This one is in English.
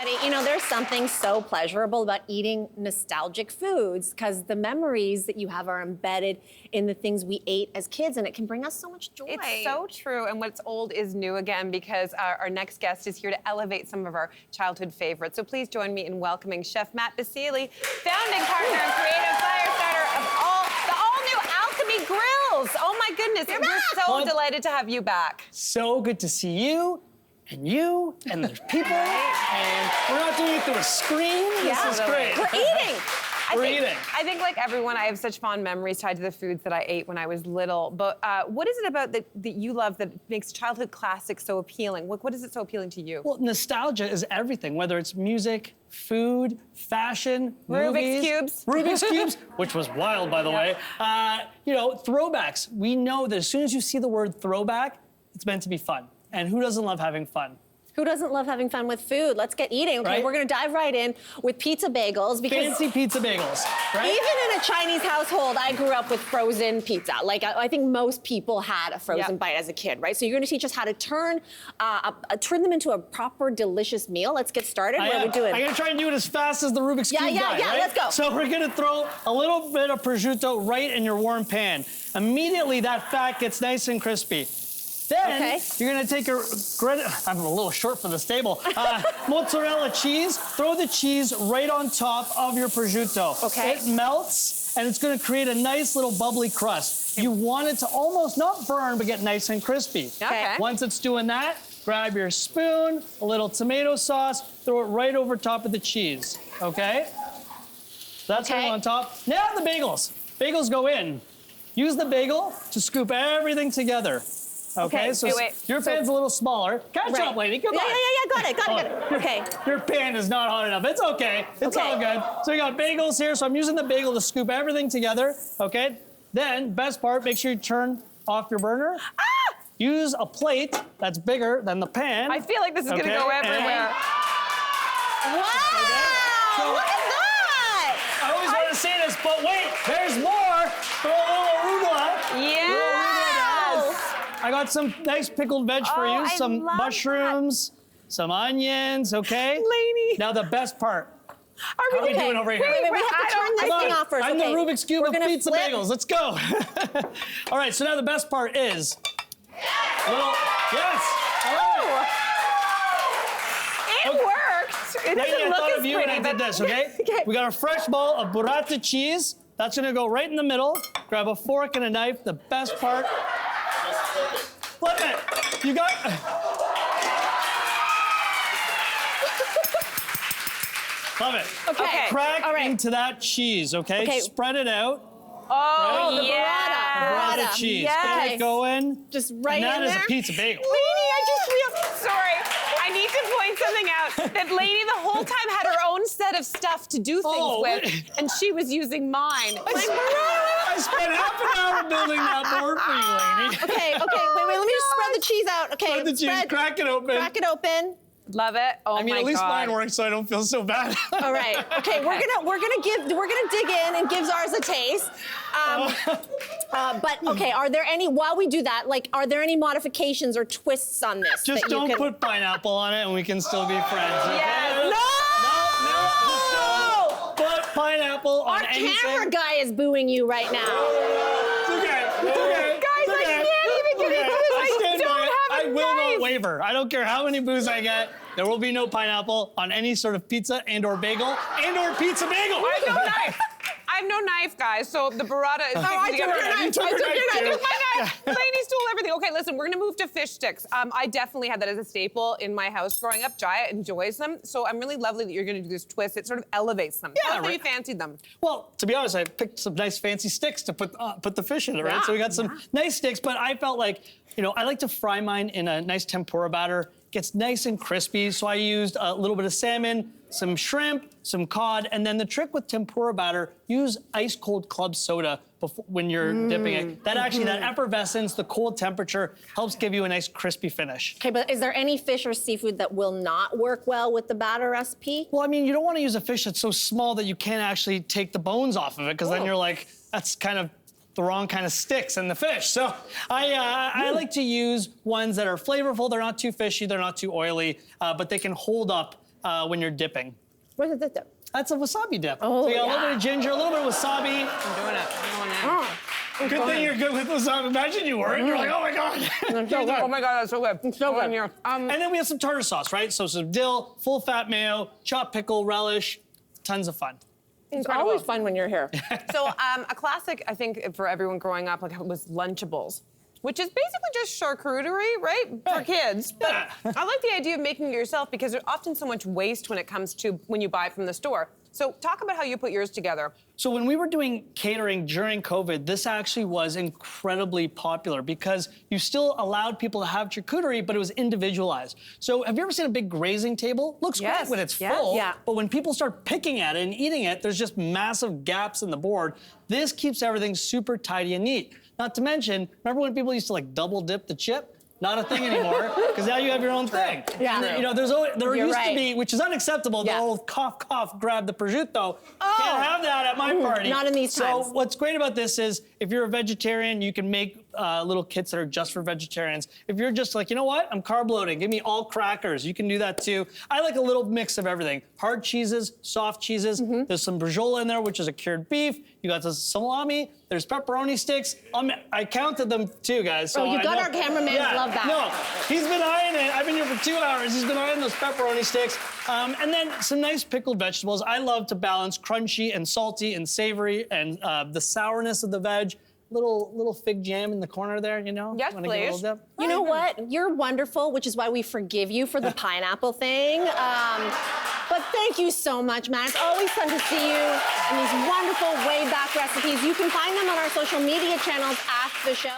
everybody. You know, there's something so pleasurable about eating nostalgic foods because the memories that you have are embedded in the things we ate as kids, and it can bring us so much joy. It's so true, and what's old is new again because our next guest is here to elevate some of our childhood favorites. So please join me in welcoming Chef Matt Basile, founding partner and creative firestarter of the all-new Alchemy Grills. Oh my goodness, we're so delighted to have you back. So good to see you. And the people, and we're not doing it through a screen. Yeah, this is great. We're eating. I think like everyone, I have such fond memories tied to the foods that I ate when I was little. But what is it about that you love that makes childhood classics so appealing? What is it so appealing to you? Well, nostalgia is everything, whether it's music, food, fashion, movies. Rubik's Cubes, which was wild, by the way. You know, throwbacks. We know that as soon as you see the word throwback, it's meant to be fun. And who doesn't love having fun? Who doesn't love having fun with food? Let's get eating. Okay, right? We're gonna dive right in with pizza bagels because fancy pizza bagels, right? even in a Chinese household, I grew up with frozen pizza. Like I think most people had a frozen bite as a kid, right? So you're gonna teach us how to turn them into a proper, delicious meal. Let's get started. What are we doing? I'm gonna try and do it as fast as the Rubik's Cube guy, right? Let's go. So we're gonna throw a little bit of prosciutto right in your warm pan. Immediately that fat gets nice and crispy. Then you're gonna take your, I'm a little short for this table, mozzarella cheese, throw the cheese right on top of your prosciutto. Okay. It melts, and it's gonna create a nice little bubbly crust. You want it to almost not burn, but get nice and crispy. Okay. Once it's doing that, grab your spoon, a little tomato sauce, throw it right over top of the cheese, okay? That's all on top. Now the bagels. Bagels go in. Use the bagel to scoop everything together. Okay, so your pan's a little smaller. Catch up, lady, come on. Yeah, got it. Okay. Your pan is not hot enough. It's okay. It's all good. So we got bagels here, so I'm using the bagel to scoop everything together, okay? Then, best part, make sure you turn off your burner. Use a plate that's bigger than the pan. I feel like this is gonna go everywhere. Wow! Look at that! I always want to say this, but wait, there's more. Throw a little arugula. Yeah! I got some nice pickled veg for you, some mushrooms, some onions, okay? Lady. Now the best part. How are we doing over here? Wait, we have to turn this thing off first. I'm the Rubik's Cube of pizza flip. bagels. Let's go. All right, so now the best part is It worked. It doesn't I look thought as of you pretty, and I did this, okay? We got a fresh ball of burrata cheese. That's gonna go right in the middle. Grab a fork and a knife. The best part. Flip it. You got. Love it. Okay. Crack into that cheese, okay? Spread it out. Oh, the Burrata cheese. Yes. Get it going. Just right in there. And that is there. a pizza bagel. Lady, I just feel, sorry, I need to point something out. That lady the whole time had her own set of stuff to do things with, and she was using mine. I spent half an hour building that board for you, lady. Okay, wait, let me just spread the cheese out. Okay, Spread the cheese, crack it open. Crack it open. Love it. Oh my God. I mean, at least mine works, so I don't feel so bad. All right. Okay, we're gonna dig in and give ours a taste. But okay, are there any, while we do that, like, are there any modifications or twists on this? Just don't put pineapple on it, and we can still be friends. Okay? Yes. No! Just don't put pineapple on anything. Our camera guy is booing you right now. Okay. Guys, I can't even get into this. I stand don't by it. have a I will knife. not waver. I don't care how many boos I get. There will be no pineapple on any sort of pizza and/or bagel and/or pizza bagel. I have no knife. I have no knife, guys, so the burrata is I took your knife. You took I your took knife, your knife. too. There's my knife. Lady stole everything. Okay, listen, we're gonna move to fish sticks. I definitely had that as a staple in my house growing up. Jaya enjoys them, so I'm really lovely that you're gonna do this twist. It sort of elevates them. Yeah, How you fancied them? Well, to be honest, I picked some nice fancy sticks to put the fish in it, right? So we got some nice sticks, but I felt like, I like to fry mine in a nice tempura batter. Gets nice and crispy, so I used a little bit of salmon, some shrimp, some cod, and then the trick with tempura batter, use ice cold club soda when you're dipping it. That actually, that effervescence, the cold temperature, helps give you a nice crispy finish. Okay, but is there any fish or seafood that will not work well with the batter recipe? Well, I mean, you don't want to use a fish that's so small that you can't actually take the bones off of it, because then you're like, that's kind of the wrong kind of sticks in the fish. So I like to use ones that are flavorful. They're not too fishy, they're not too oily, but they can hold up when you're dipping. What is this? That's a wasabi dip. Oh, So you got a little yeah. bit of ginger, a little bit of wasabi. I'm doing it. I'm going in. Oh, Good thing you're good with wasabi. Imagine you weren't. You're like, oh my God. Oh my God, that's so good. so good. In here. And then we have some tartar sauce, right? So some dill, full fat mayo, chopped pickle, relish, tons of fun. it's always fun when you're here. So a classic, I think, for everyone growing up, like was Lunchables, which is basically just charcuterie, right, for kids. But Yeah. I like the idea of making it yourself because there's often so much waste when it comes to when you buy it from the store. So talk about how you put yours together. So when we were doing catering during COVID, this actually was incredibly popular because you still allowed people to have charcuterie, but it was individualized. So have you ever seen a big grazing table? Looks Yes, great when it's yes. full, Yeah. but when people start picking at it and eating it, there's just massive gaps in the board. This keeps everything super tidy and neat. Not to mention, remember when people used to like double dip the chip? Not a thing anymore, because now you have your own thing. Yeah. And, you know, there You're used to right. be, which is unacceptable, Yeah. the old cough, cough, grab the prosciutto. Can't have that at my party. not in these times. So what's great about this is if you're a vegetarian, you can make little kits that are just for vegetarians. If you're just like, you know what, I'm carb loading, give me all crackers, you can do that too. I like a little mix of everything. Hard cheeses, soft cheeses. There's some bresaola in there, which is a cured beef. You got the salami. There's pepperoni sticks. I counted them too, guys. So Oh, you I got know- our cameraman Yeah, love that. No, he's been eyeing it. I've been here for 2 hours. He's been eyeing those pepperoni sticks. And then some nice pickled vegetables. I love to balance crunchy and salty and savory and the sourness of the veg. Little fig jam in the corner there, you know? Yes, Wanna give it a please. little dip? You know what? You're wonderful, which is why we forgive you for the pineapple thing. But thank you so much, Matt. It's always fun to see you and these wonderful way back recipes. You can find them on our social media channels after the show.